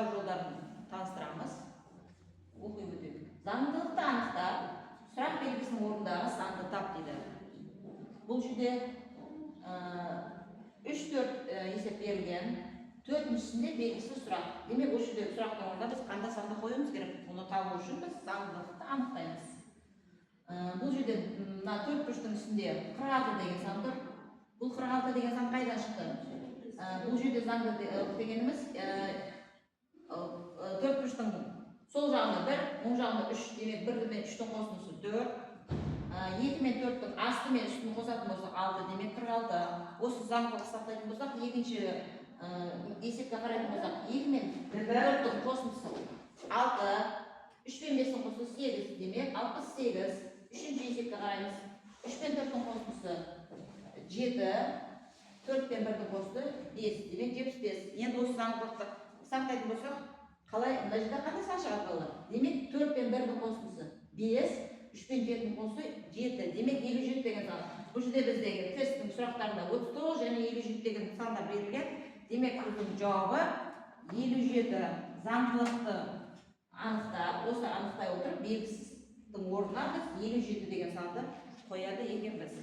карау жолдарын таныстырамыз. Оқи өтейік. Заңдылықты анықтап, сұрақ белгісінің орындағыз заңды тап дейді. Бұл жерде 3-4 есеп берілген. Төртіншісінде белгісіз сұрақ. Демек, осы жерде сұрақтың орнында біз қандай санды қоюымыз керек? Оны табу үшін біз заңдылықты анықтаймыз. Бұл жерде 4 бұрыштың үстінде 46 деген сан тұр. Бұл 46 деген сан қайдан шықты? Бұл жерде заңды дегеніміз 4 бұрыштың сол жағында 1, оң жағында 3, демек 1 мен 3-тің қосындысы 4. 2 мен 4-тің асты мен үстін қосатын болсақ 6, демек 46. Осы заңдылықты сақтайтын болсақ, екінші есепке қарайтын болсақ, 2 мен 4-тің қосындысы 6, 3 пен 5-тің қосындысы 8, демек 68. Үшінші есепке қараймыз. 3 пен 4-тің қосындысы 7, 4 пен 1-тің қосындысы 5, демек 75. Енді осы заңдылықты сақтайтын болсақ, қалай, мына жерде қандай сан шығады балалар? Демек 4 пен 1-тің қосындысы 5, 3 пен 7-тің қосындысы 7, демек 57 деген сан. Бұл жерде біздегі тесттің сұрақтарында 39 және 57 деген сандар берілген. Демек, біздің жауабы 57. Заңдылықты анықтап, осы анықтай отырып, белгісіздің орнына біз 57 деген санды қояды екенбіз.